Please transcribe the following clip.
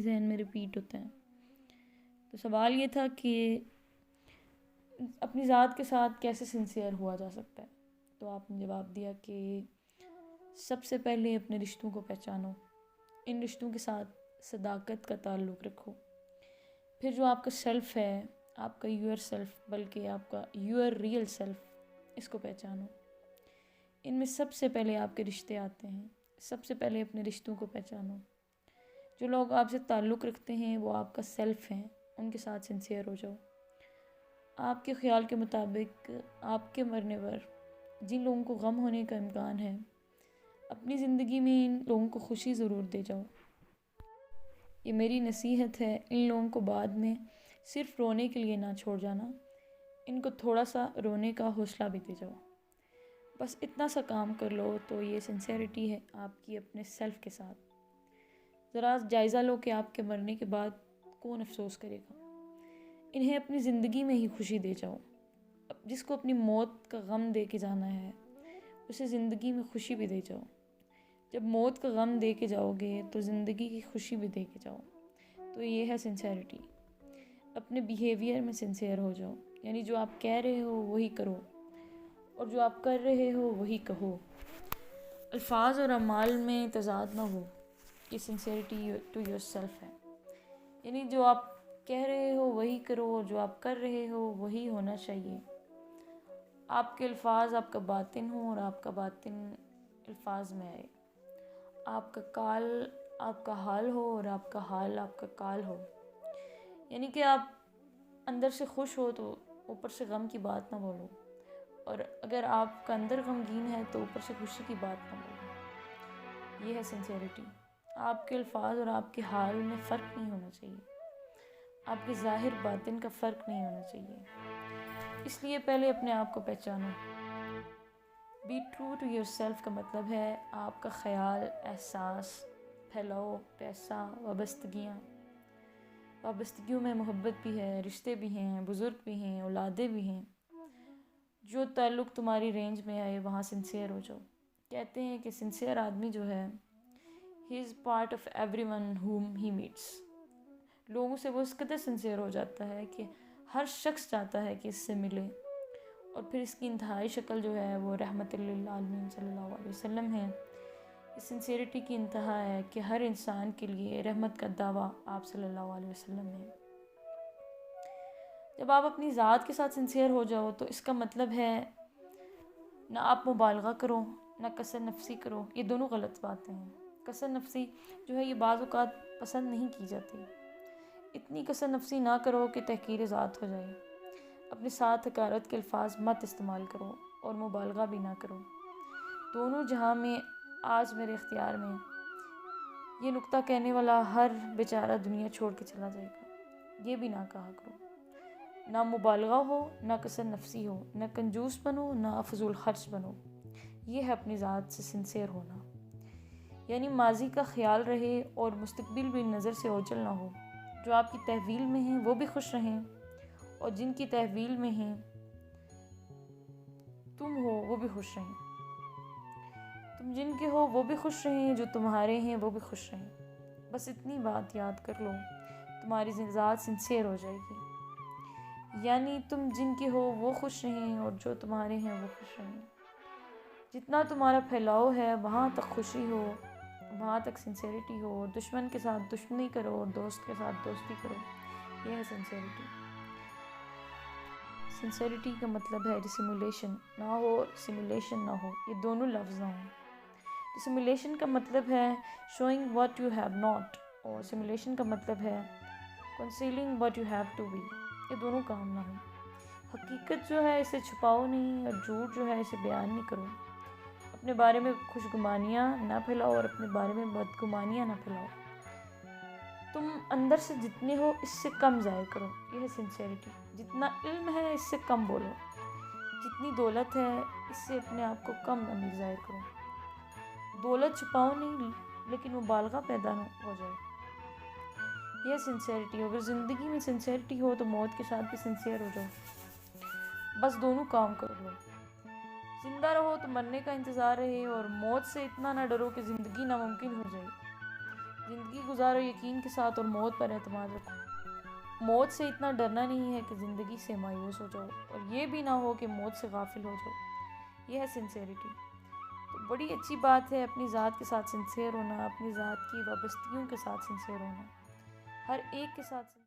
ذہن میں ریپیٹ ہوتے ہیں۔ تو سوال یہ تھا کہ اپنی ذات کے ساتھ کیسے سنسیئر ہوا جا سکتا ہے؟ تو آپ نے جواب دیا کہ سب سے پہلے اپنے رشتوں کو پہچانو، ان رشتوں کے ساتھ صداقت کا تعلق رکھو۔ پھر جو آپ کا سیلف ہے، آپ کا یور سیلف، بلکہ آپ کا یور ریئل سیلف، اس کو پہچانو۔ ان میں سب سے پہلے آپ کے رشتے آتے ہیں، سب سے پہلے اپنے رشتوں کو پہچانو۔ جو لوگ آپ سے تعلق رکھتے ہیں وہ آپ کا سیلف ہیں، ان کے ساتھ سنسیئر ہو جاؤ۔ آپ کے خیال کے مطابق آپ کے مرنے پر جن لوگوں کو غم ہونے کا امکان ہے، اپنی زندگی میں ان لوگوں کو خوشی ضرور دے جاؤ۔ یہ میری نصیحت ہے، ان لوگوں کو بعد میں صرف رونے کے لیے نہ چھوڑ جانا، ان کو تھوڑا سا رونے کا حوصلہ بھی دے جاؤ۔ بس اتنا سا کام کر لو تو یہ سنسیئرٹی ہے آپ کی اپنے سیلف کے ساتھ۔ ذرا جائزہ لو کہ آپ کے مرنے کے بعد کون افسوس کرے گا۔ انہیں اپنی زندگی میں ہی خوشی دے جاؤ۔ جس کو اپنی موت کا غم دے کے جانا ہے، اسے زندگی میں خوشی بھی دے جاؤ۔ جب موت کا غم دے کے جاؤ گے تو زندگی کی خوشی بھی دے کے جاؤ۔ تو یہ ہے سنسیئرٹی۔ اپنے بیہیویئر میں سنسیئر ہو جاؤ، یعنی جو آپ کہہ رہے ہو وہی کرو، اور جو آپ کر رہے ہو وہی کہو۔ الفاظ اور اعمال میں تضاد نہ ہو، یہ سنسیئرٹی ٹو یور سیلف ہے۔ یعنی جو آپ کہہ رہے ہو وہی کرو، اور جو آپ کر رہے ہو وہی ہونا چاہیے۔ آپ کے الفاظ آپ کا باطن ہوں، اور آپ کا باطن الفاظ میں آئے۔ آپ کا کال آپ کا حال ہو، اور آپ کا حال آپ کا کال ہو۔ یعنی کہ آپ اندر سے خوش ہو تو اوپر سے غم کی بات نہ بولو، اور اگر آپ کا اندر غمگین ہے تو اوپر سے خوشی کی بات نہ بولو۔ یہ ہے سنسیئرٹی۔ آپ کے الفاظ اور آپ کے حال میں فرق نہیں ہونا چاہیے، آپ کے ظاہر باطن کا فرق نہیں ہونا چاہیے۔ اس لیے پہلے اپنے آپ کو پہچانو۔ Be true to yourself کا مطلب ہے آپ کا خیال، احساس پھیلاؤ، پیسہ، وابستگیوں میں محبت بھی ہے، رشتے بھی ہیں، بزرگ بھی ہیں، اولادیں بھی ہیں۔ جو تعلق تمہاری رینج میں آئے وہاں سنسیئر ہو جاؤ۔ کہتے ہیں کہ سنسیئر آدمی جو ہے، he is part of everyone home he meets. لوگوں سے وہ اس قدر سنسیئر ہو جاتا ہے کہ ہر شخص چاہتا ہے کہ اس سے ملے، اور پھر اس کی انتہائی شکل جو ہے وہ رحمت للعالمین صلی اللہ علیہ وسلم ہے۔ اس سنسیئرٹی کی انتہا ہے کہ ہر انسان کے لیے رحمت کا دعویٰ آپ صلی اللہ علیہ وسلم نے۔ جب آپ اپنی ذات کے ساتھ سنسیئر ہو جاؤ تو اس کا مطلب ہے نہ آپ مبالغہ کرو، نہ کثر نفسی کرو۔ یہ دونوں غلط باتیں ہیں۔ کثر نفسی جو ہے یہ بعض اوقات پسند نہیں کی جاتی۔ اتنی کثر نفسی نہ کرو کہ تحقیر ذات ہو جائے۔ اپنے ساتھ حقارت کے الفاظ مت استعمال کرو، اور مبالغہ بھی نہ کرو۔ دونوں جہاں میں آج میرے اختیار میں یہ نکتہ کہنے والا ہر بیچارہ دنیا چھوڑ کے چلا جائے گا، یہ بھی نہ کہا کرو۔ نہ مبالغہ ہو، نہ کثر نفسی ہو، نہ کنجوس بنو، نہ فضول خرچ بنو۔ یہ ہے اپنی ذات سے سنسیئر ہونا۔ یعنی ماضی کا خیال رہے اور مستقبل بھی نظر سے اوجھل نہ ہو۔ جو آپ کی تحویل میں ہیں وہ بھی خوش رہیں، اور جن کی تحویل میں ہیں تم ہو وہ بھی خوش رہیں۔ تم جن کے ہو وہ بھی خوش رہیں، جو تمہارے ہیں وہ بھی خوش رہیں۔ بس اتنی بات یاد کر لو، تمہاری ذات سنسیئر ہو جائے گی۔ یعنی تم جن کے ہو وہ خوش رہیں، اور جو تمہارے ہیں وہ خوش رہیں۔ جتنا تمہارا پھیلاؤ ہے وہاں تک خوشی ہو، وہاں تک سنسیئرٹی ہو۔ دشمن کے ساتھ دشمنی کرو، اور دوست کے ساتھ دوستی کرو۔ یہ ہے سنسیئرٹی۔ سنسیئرٹی کا مطلب ہے ڈسیمولیشن نہ ہو، سیمولیشن نہ ہو، یہ دونوں لفظ نہ ہوں۔ ڈسیمولیشن کا مطلب ہے showing what you have not, اور سیمولیشن کا مطلب ہے concealing what you have to be. یہ دونوں کام نہ ہوں۔ حقیقت جو ہے اسے چھپاؤ نہیں، اور جھوٹ جو ہے اسے بیان نہیں کرو۔ اپنے بارے میں خوشگمانیاں نہ پھیلاؤ، اور اپنے بارے میں بدگمانیاں نہ پھیلاؤ۔ تم اندر سے جتنے ہو اس سے کم ظاہر کرو، یہ ہے سنسیئرٹی۔ جتنا علم ہے اس سے کم بولو، جتنی دولت ہے اس سے اپنے آپ کو کم امیر ظاہر کرو۔ دولت چھپاؤ نہیں، لیکن مبالغہ پیدا نہ ہو جائے۔ یہ سنسیئرٹی۔ اگر زندگی میں سنسیئرٹی ہو تو موت کے ساتھ بھی سنسیئر ہو جاؤ۔ بس دونوں کام کر لو۔ زندہ رہو تو مرنے کا انتظار رہے، اور موت سے اتنا نہ ڈرو کہ زندگی ناممکن ہو جائے۔ زندگی گزارو یقین کے ساتھ اور موت پر اعتماد رکھو. موت سے اتنا ڈرنا نہیں ہے کہ زندگی سے مایوس ہو جاؤ، اور یہ بھی نہ ہو کہ موت سے غافل ہو جاؤ. یہ ہے سنسیئرٹی. تو بڑی اچھی بات ہے اپنی ذات کے ساتھ سنسیئر ہونا، اپنی ذات کی وابستگیوں کے ساتھ سنسیئر ہونا، ہر ایک کے ساتھ